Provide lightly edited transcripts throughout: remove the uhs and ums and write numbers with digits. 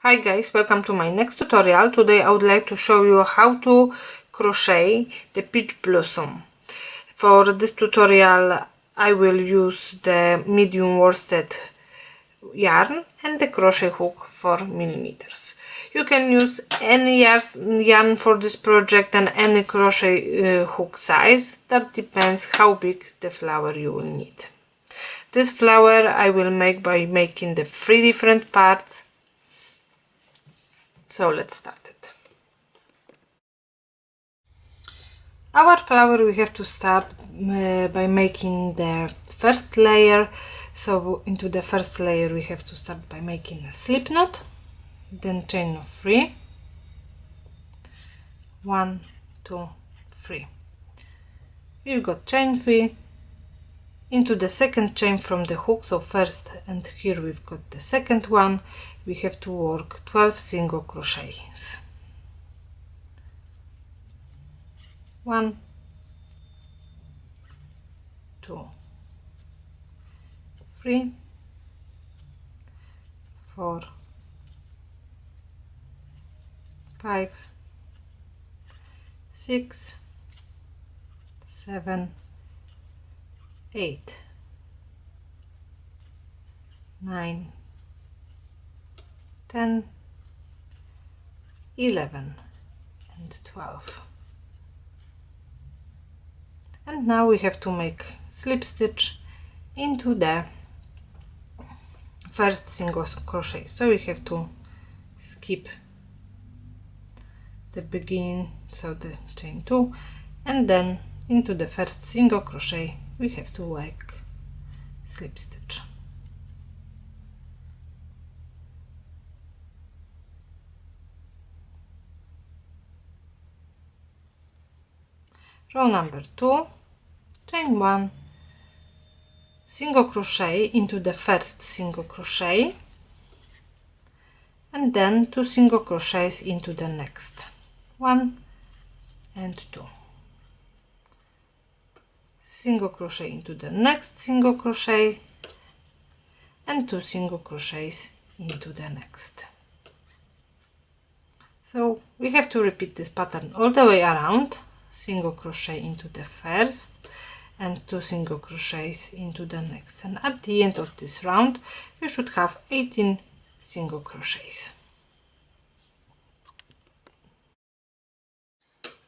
Hi guys, welcome to my next tutorial. Today I would like to show you how to crochet the peach blossom. For this tutorial I will use the medium worsted yarn and the crochet hook 4 millimeters. You can use any yarn for this project and any crochet hook size. That depends how big the flower you will need. This flower I will make by making the 3 different parts. So let's start it. Our flower we have to start by making the first layer. So into the first layer we have to start by making a slip knot, then chain of 3, 1, 2, 3. We've got chain 3 into the second chain from the hook, so first, and here we've got the second one. We have to work 12 single crochets. 1, 2, 3, 4, 5, 6, 7, 8, 9, 10, 11 and 12. And now we have to make slip stitch into the first single crochet. So we have to skip the beginning, so the chain 2, and then into the first single crochet we have to work slip stitch. Row number 2, chain 1, single crochet into the first single crochet, and then 2 single crochets into the next, 1 and 2. Single crochet into the next single crochet, and 2 single crochets into the next. So we have to repeat this pattern all the way around. Single crochet into the first and 2 single crochets into the next, and at the end of this round you should have 18 single crochets.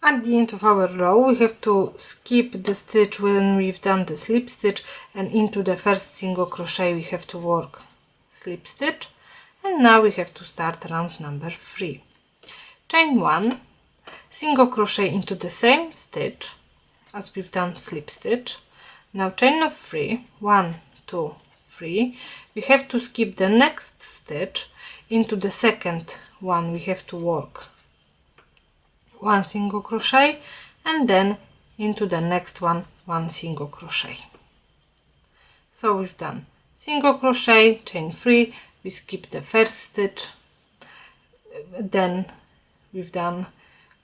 At the end of our row we have to skip the stitch when we've done the slip stitch, and into the first single crochet we have to work slip stitch, and now we have to start round number 3. Chain 1, single crochet into the same stitch as we've done slip stitch. Now chain of 3, 1, 2, 3. We have to skip the next stitch. Into the second one we have to work 1 single crochet, and then into the next one 1 single crochet. So we've done single crochet, chain 3, we skip the first stitch, then we've done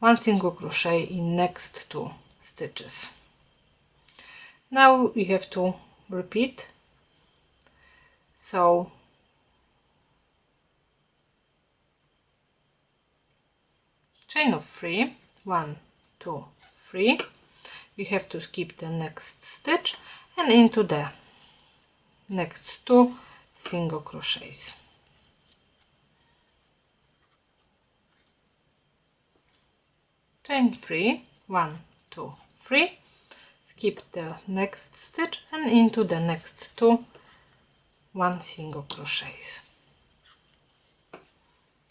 1 single crochet in next 2 stitches. Now we have to repeat. So chain of 3, 1, 2, 3. We have to skip the next stitch and into the next 2 single crochets. Chain 3, 1, 2, 3. Skip the next stitch and into the next 2 1 single crochets.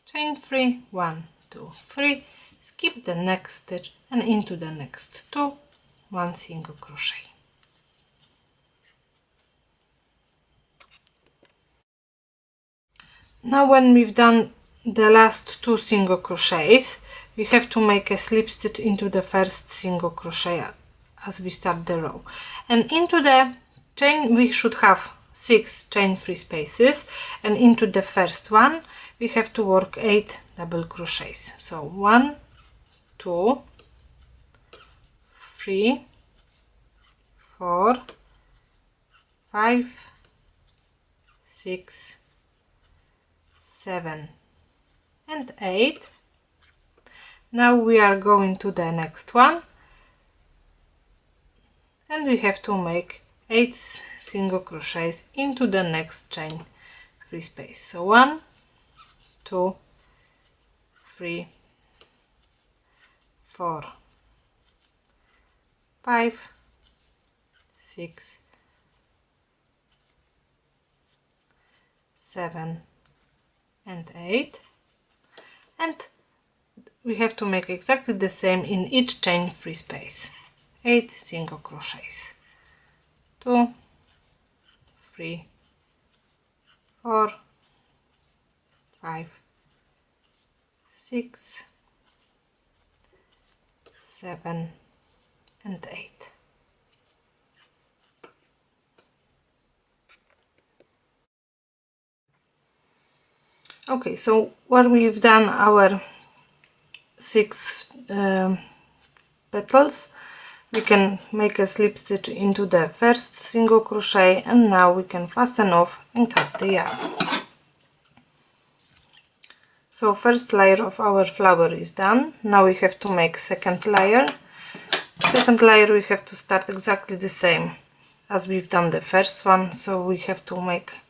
Chain 3, 1, 2, 3. Skip the next stitch and into the next 2 1 single crochet. Now when we've done the last 2 single crochets, we have to make a slip stitch into the first single crochet as we start the row, and into the chain we should have 6 chain free spaces, and into the first one we have to work 8 double crochets. So 1, 2, 3, 4, 5, 6, 7, and 8. Now we are going to the next one, and we have to make 8 single crochets into the next chain free space. So 1, 2, 3, 4, 5, 6, 7 and 8, and we have to make exactly the same in each chain free space. 8 single crochets. 2, 3, 4, 5, 6, 7 and 8. Okay, so when we've done our 6 petals, we can make a slip stitch into the first single crochet, and now we can fasten off and cut the yarn. So first layer of our flower is done. Now we have to make second layer. Second layer we have to start exactly the same as we've done the first one. So we have to make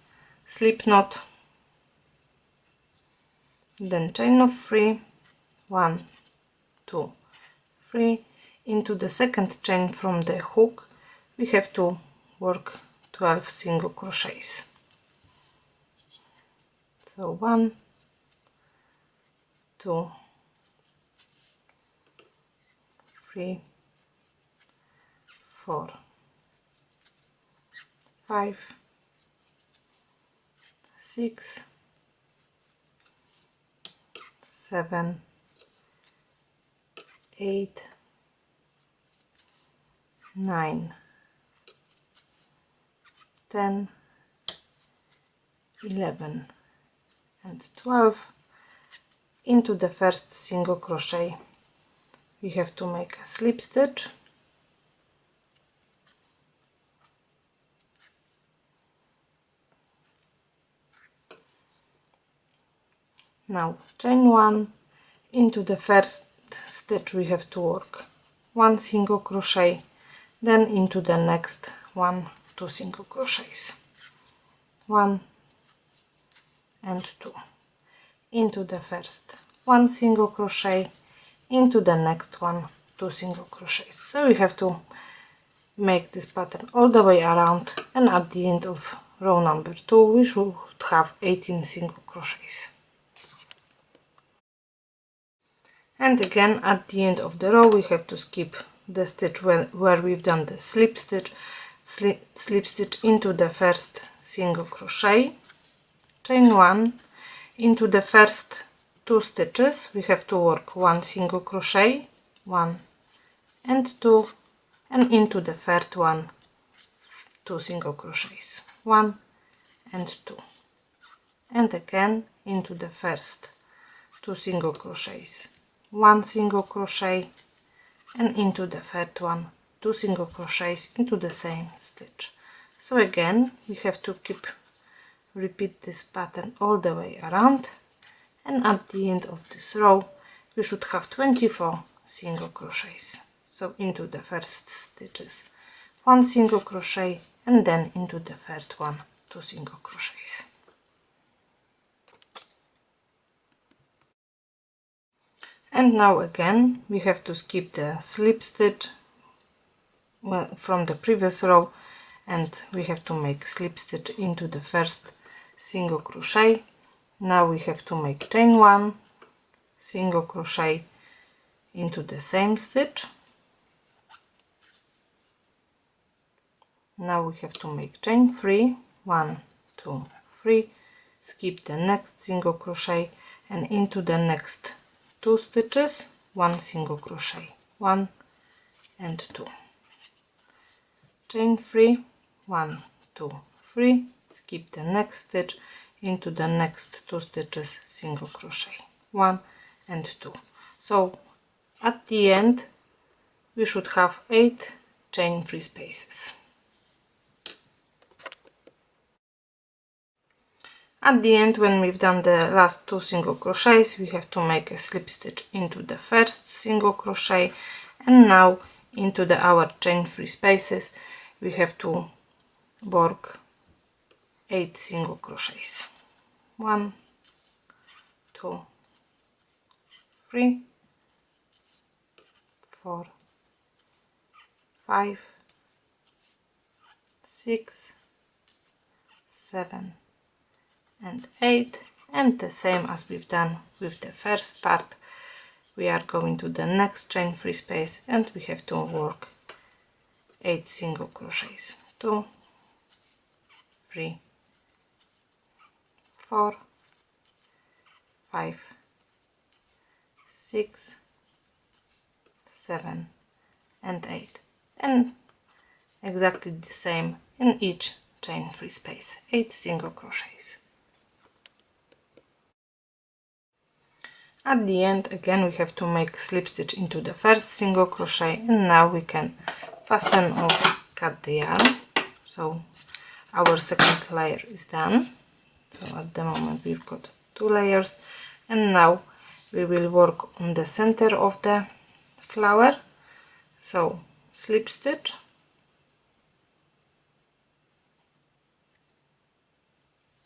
slip knot, then chain of 3, 1, 2, 3. Into the second chain from the hook we have to work 12 single crochets. So 1, 2, 3, 4, 5, 6, 7, 8, 9, 10, 11 and 12. Into the first single crochet we have to make a slip stitch, now chain 1. Into the first stitch we have to work 1 single crochet, then into the next one 2 single crochets, 1 and 2. Into the first 1 single crochet, into the next one 2 single crochets. So we have to make this pattern all the way around, and at the end of row number 2 we should have 18 single crochets. And again at the end of the row we have to skip the stitch where we've done the slip stitch, slip stitch into the first single crochet, chain 1. Into the first 2 stitches we have to work 1 single crochet, 1 and 2, and into the third one 2 single crochets, 1 and 2, and again into the first 2 single crochets, 1 single crochet, and into the third one 2 single crochets into the same stitch. So again we have to repeat this pattern all the way around, and at the end of this row we should have 24 single crochets. So into the first stitches 1 single crochet, and then into the third one 2 single crochets. And now again we have to skip the slip stitch from the previous row, and we have to make slip stitch into the first single crochet. Now we have to make chain 1, single crochet into the same stitch. Now we have to make chain 3, 1, 2, 3, skip the next single crochet, and into the next 2 stitches 1 single crochet, 1 and 2, chain 3, 1, 2, 3, skip the next stitch, into the next 2 stitches single crochet, 1 and 2. So at the end we should have 8 chain free spaces. At the end, when we've done the last 2 single crochets, we have to make a slip stitch into the first single crochet, and now into our chain free spaces we have to work 8 single crochets. 1, 2, 3, 4, 5, 6, 7 and 8, and the same as we've done with the first part, we are going to the next chain free space and we have to work 8 single crochets. 2, 3, 4, 5, 6, 7 and 8, and exactly the same in each chain free space, 8 single crochets. At the end, again, we have to make slip stitch into the first single crochet, and now we can fasten or cut the yarn. So our second layer is done. So at the moment we've got 2 layers, and now we will work on the center of the flower. So slip stitch,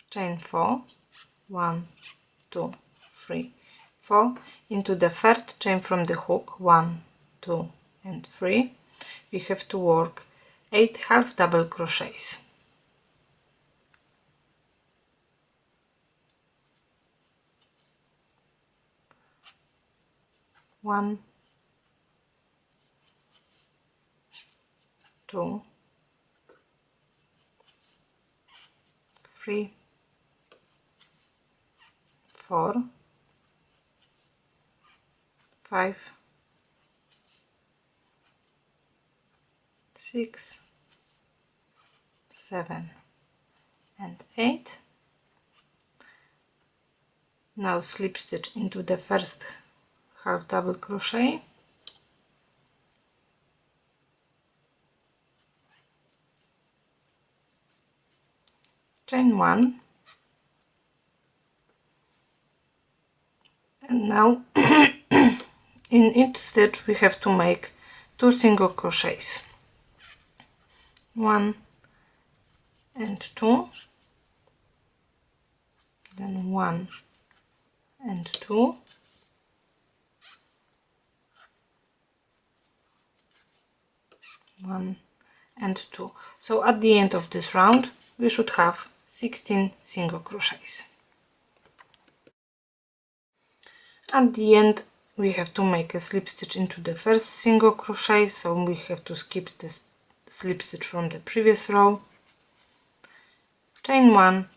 chain 4, 1, 2, 3, 4, into the third chain from the hook, 1, 2 and 3, we have to work 8 half double crochets. 1, 2, 3, 4, 5, 6, 7 and 8. Now slip stitch into the first half double crochet, chain 1, and now in each stitch we have to make 2 single crochets, 1 and 2, then 1 and 2, 1 and 2. So at the end of this round we should have 16 single crochets. At the end we have to make a slip stitch into the first single crochet, so we have to skip this slip stitch from the previous row, chain 1,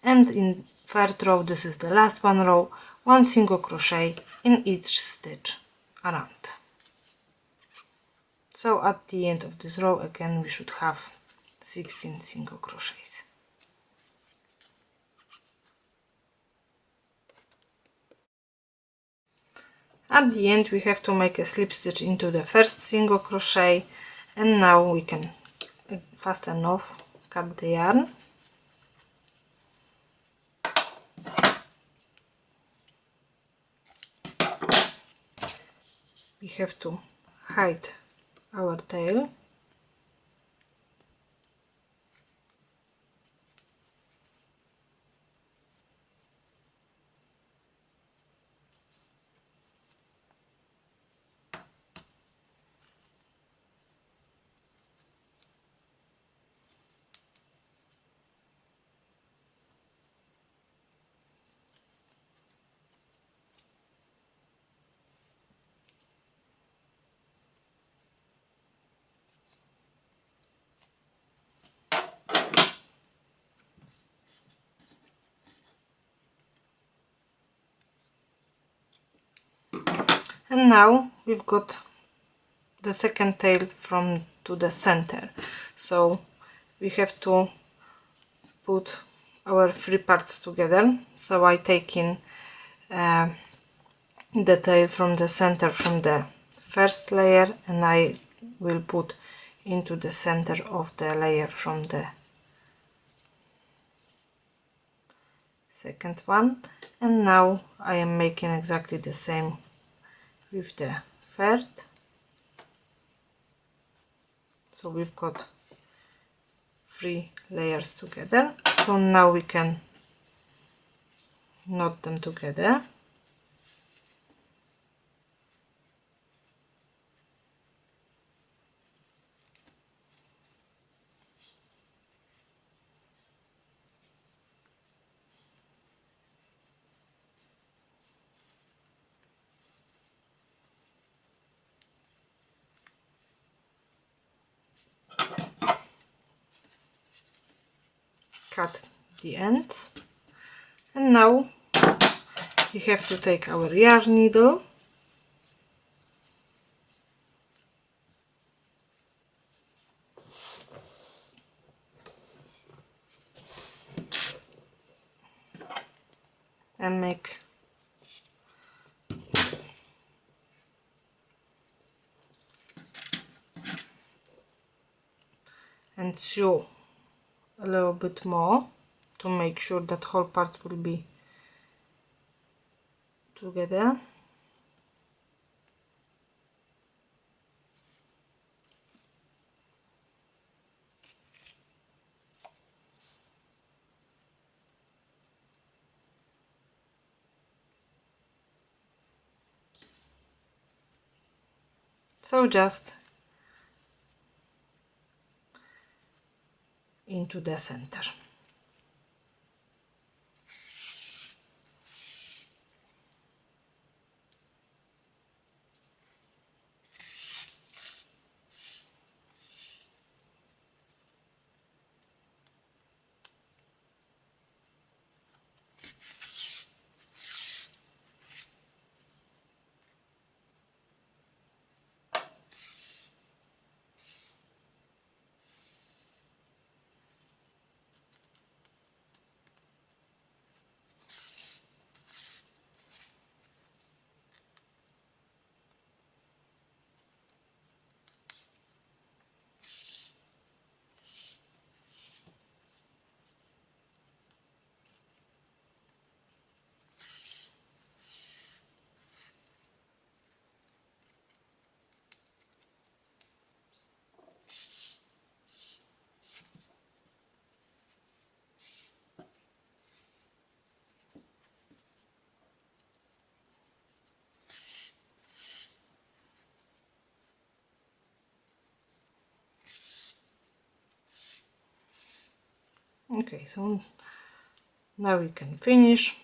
and in third row, this is the last row, 1 single crochet in each stitch around. So at the end of this row again we should have 16 single crochets. At the end we have to make a slip stitch into the first single crochet, and now we can fasten off, cut the yarn. We have to hide our tail. And now we've got the second tail from to the center, so we have to put our 3 parts together. So I take in the tail from the center from the first layer, and I will put into the center of the layer from the second one, and now I am making exactly the same with the third. So we've got 3 layers together, so now we can knot them together. Cut the ends, and now we have to take our yarn needle and make and sew a little bit more to make sure that whole parts will be together. So just into the center. Okay, so now we can finish.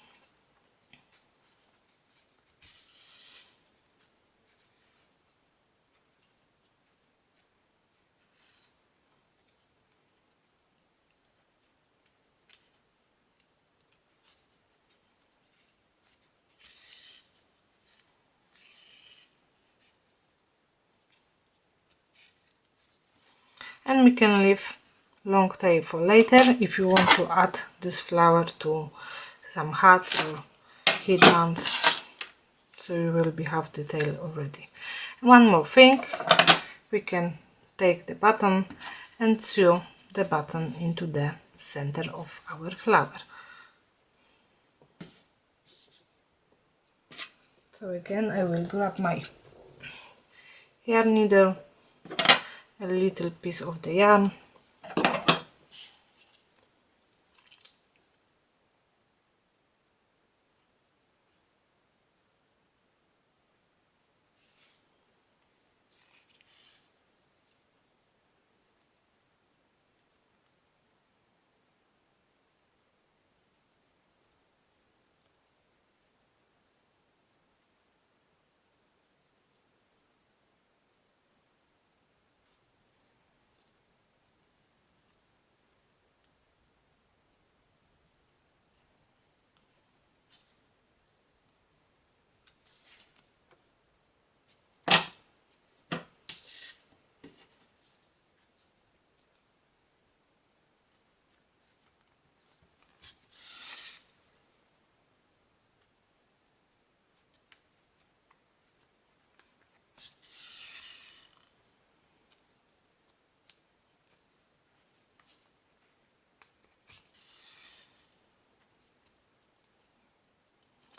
And we can leave long tail for later if you want to add this flower to some hats or headbands, so you will be half the tail already. One more thing, we can take the button and sew the button into the center of our flower. So again I will grab my yarn needle, a little piece of the yarn,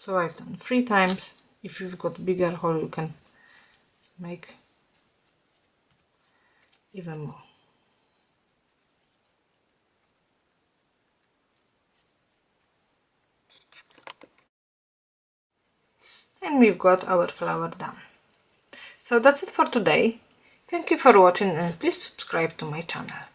So I've done 3 times. If you've got bigger hole, you can make even more. And we've got our flower done. So that's it for today. Thank you for watching and please subscribe to my channel.